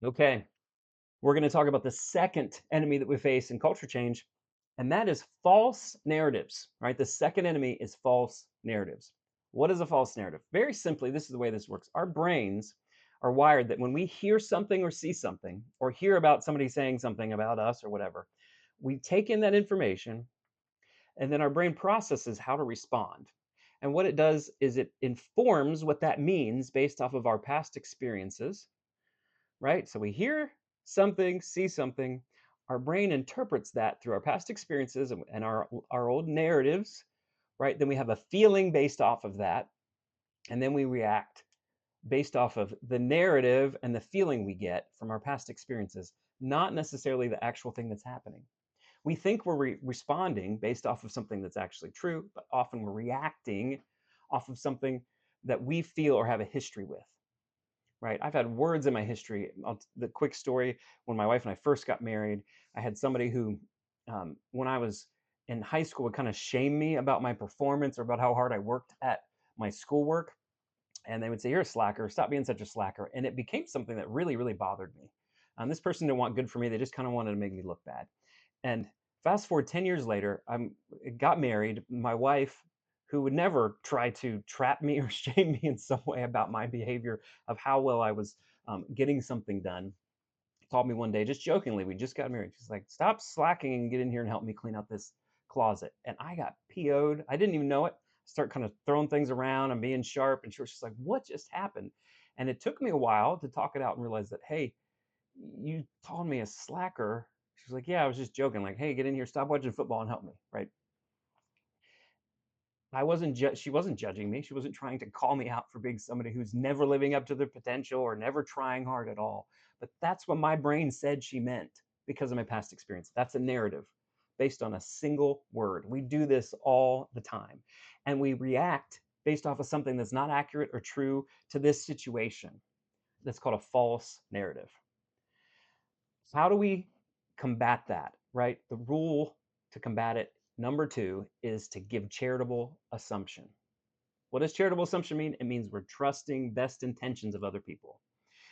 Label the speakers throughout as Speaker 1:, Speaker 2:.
Speaker 1: Okay, we're going to talk about the second enemy that we face in culture change, and that is false narratives, right? The second enemy is false narratives. What is a false narrative? Very simply, this is the way this works. Our brains are wired that when we hear something or see something, or hear about somebody saying something about us or whatever, we take in that information and then our brain processes how to respond. And what it does is it informs what that means based off of our past experiences, right? So we hear something, see something, our brain interprets that through our past experiences and our old narratives, right? Then we have a feeling based off of that, and then we react based off of the narrative and the feeling we get from our past experiences, not necessarily the actual thing that's happening. We think we're responding based off of something that's actually true, but often we're reacting off of something that we feel or have a history with. Right. I've had words in my history. The quick story, when my wife and I first got married, I had somebody who, when I was in high school, would kind of shame me about my performance or about how hard I worked at my schoolwork. And they would say, "You're a slacker. Stop being such a slacker." And it became something that really, really bothered me. This person didn't want good for me. They just kind of wanted to make me look bad. And fast forward 10 years later, I got married. My wife, who would never try to trap me or shame me in some way about my behavior of how well I was getting something done, called me one day, just jokingly. We just got married. She's like, "Stop slacking and get in here and help me clean out this closet." And I got PO'd. I didn't even know it. Start kind of throwing things around and being sharp. And she was just like, "What just happened?" And it took me a while to talk it out and realize that, hey, you called me a slacker. She's like, "Yeah, I was just joking. Like, hey, get in here, stop watching football and help me." Right. She wasn't judging me. She wasn't trying to call me out for being somebody who's never living up to their potential or never trying hard at all. But that's what my brain said she meant because of my past experience. That's a narrative based on a single word. We do this all the time. And we react based off of something that's not accurate or true to this situation. That's called a false narrative. How do we combat that, right? The rule to combat it, number two, is to give charitable assumption. What does charitable assumption mean? It means we're trusting best intentions of other people.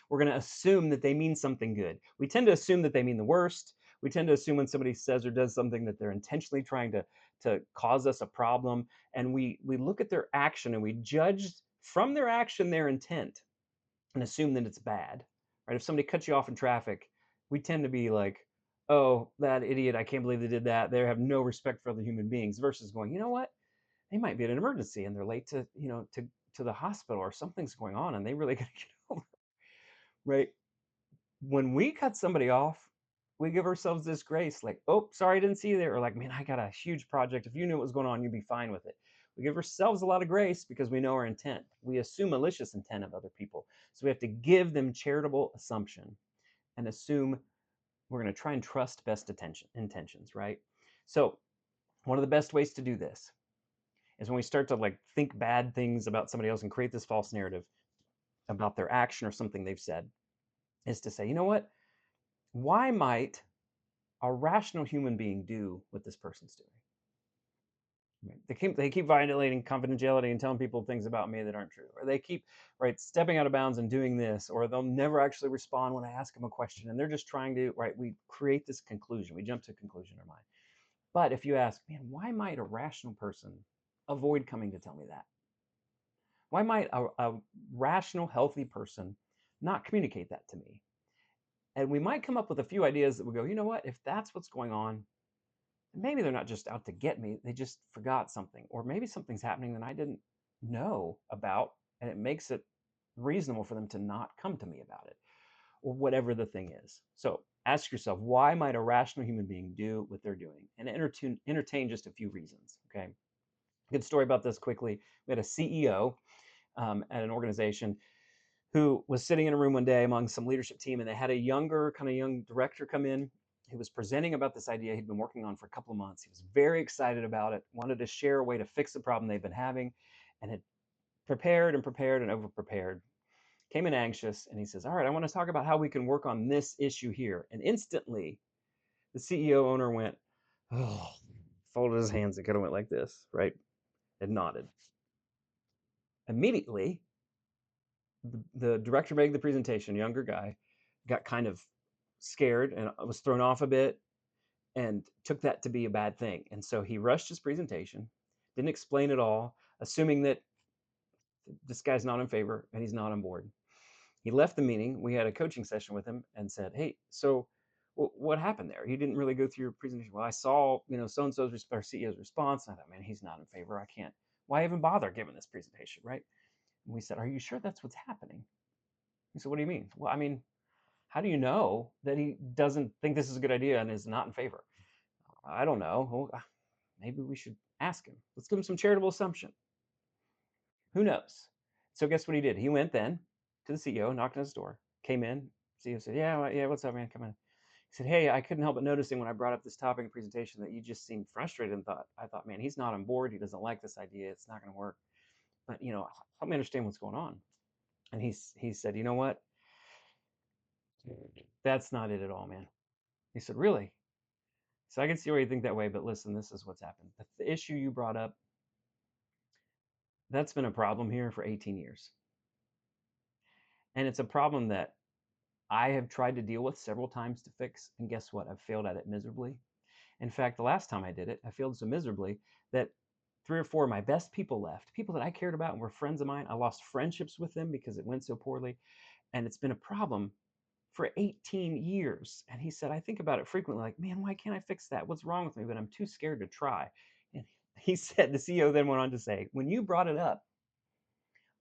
Speaker 1: We're going to assume that they mean something good. We tend to assume that they mean the worst. We tend to assume when somebody says or does something that they're intentionally trying to cause us a problem. And we look at their action and we judge from their action their intent and assume that it's bad. Right? If somebody cuts you off in traffic, we tend to be like, "Oh, that idiot, I can't believe they did that. They have no respect for other human beings," versus going, "You know what? They might be in an emergency and they're late to the hospital or something's going on and they really got to get over." Right? When we cut somebody off, we give ourselves this grace, like, "Oh, sorry, I didn't see you there," or like, "Man, I got a huge project. If you knew what was going on, you'd be fine with it." We give ourselves a lot of grace because we know our intent. We assume malicious intent of other people. So we have to give them charitable assumption and assume we're going to try and trust best intentions, right? So one of the best ways to do this is when we start to like think bad things about somebody else and create this false narrative about their action or something they've said, is to say, "You know what? Why might a rational human being do what this person's doing?" Right? They keep violating confidentiality and telling people things about me that aren't true, or they keep right stepping out of bounds and doing this, or they'll never actually respond when I ask them a question, and they're just trying to right. We create this conclusion. We jump to a conclusion in our mind. But if you ask, "Man, why might a rational person avoid coming to tell me that? Why might a rational, healthy person not communicate that to me?" And we might come up with a few ideas that would go, "You know what? If that's what's going on, maybe they're not just out to get me. They just forgot something. Or maybe something's happening that I didn't know about, and it makes it reasonable for them to not come to me about it," or whatever the thing is. So ask yourself, why might a rational human being do what they're doing? And entertain just a few reasons. Okay. Good story about this quickly. We had a CEO at an organization who was sitting in a room one day among some leadership team, and they had a kind of young director come in who was presenting about this idea he'd been working on for a couple of months. He was very excited about it, wanted to share a way to fix the problem they've been having, and had prepared and over prepared. Came in anxious, and he says, "All right, I want to talk about how we can work on this issue here." And instantly, the CEO owner went, "Oh," folded his hands and kind of went like this, right? And nodded. Immediately, the director making the presentation, younger guy, got kind of scared and was thrown off a bit and took that to be a bad thing. And so he rushed his presentation, didn't explain it all, assuming that this guy's not in favor and he's not on board. He left the meeting. We had a coaching session with him and said, "Hey, so what happened there? You didn't really go through your presentation." Well, I saw, so and so's our CEO's response. And I thought, man, he's not in favor. I can't. Why even bother giving this presentation, right? And we said, "Are you sure that's what's happening?" He said, "What do you mean?" Well, I mean, how do you know that he doesn't think this is a good idea and is not in favor? I don't know. Well, maybe we should ask him. Let's give him some charitable assumption. Who knows? So guess what he did? He went then to the CEO, knocked on his door, came in. CEO said, "Yeah, what's up, man? Come in." He said, "Hey, I couldn't help but noticing when I brought up this topic in presentation that you just seemed frustrated and I thought, man, he's not on board. He doesn't like this idea. It's not going to work. But help me understand what's going on." And he said, "You know what? That's not it at all, man." He said, "Really? So I can see why you think that way, but listen, this is what's happened. The issue you brought up, that's been a problem here for 18 years. And it's a problem that I have tried to deal with several times to fix. And guess what? I've failed at it miserably. In fact, the last time I did it, I failed so miserably that 3 or 4 of my best people left, people that I cared about and were friends of mine. I lost friendships with them because it went so poorly. And it's been a problem for 18 years." And he said, "I think about it frequently, like, man, why can't I fix that? What's wrong with me? But I'm too scared to try." And he said, the CEO then went on to say, "When you brought it up,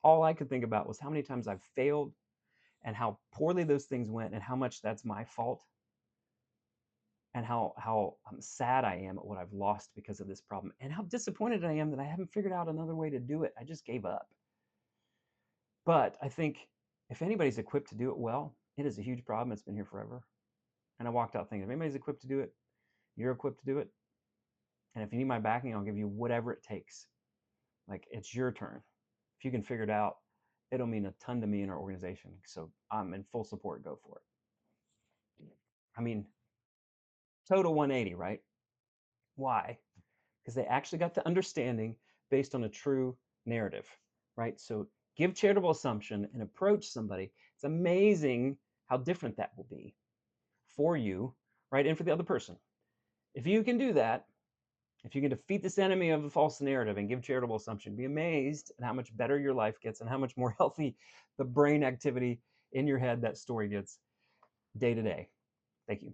Speaker 1: all I could think about was how many times I've failed and how poorly those things went and how much that's my fault and how sad I am at what I've lost because of this problem and how disappointed I am that I haven't figured out another way to do it. I just gave up." But I think if anybody's equipped to do it well, it is a huge problem. It's been here forever. And I walked out thinking, if anybody's equipped to do it, you're equipped to do it. And if you need my backing, I'll give you whatever it takes. Like, it's your turn. If you can figure it out, it'll mean a ton to me in our organization. So I'm in full support. Go for it. I mean, total 180, right? Why? Because they actually got the understanding based on a true narrative, right? So give charitable assumption and approach somebody. It's amazing how different that will be for you, right? And for the other person. If you can do that, if you can defeat this enemy of the false narrative and give charitable assumption, be amazed at how much better your life gets and how much more healthy the brain activity in your head, that story gets day to day. Thank you.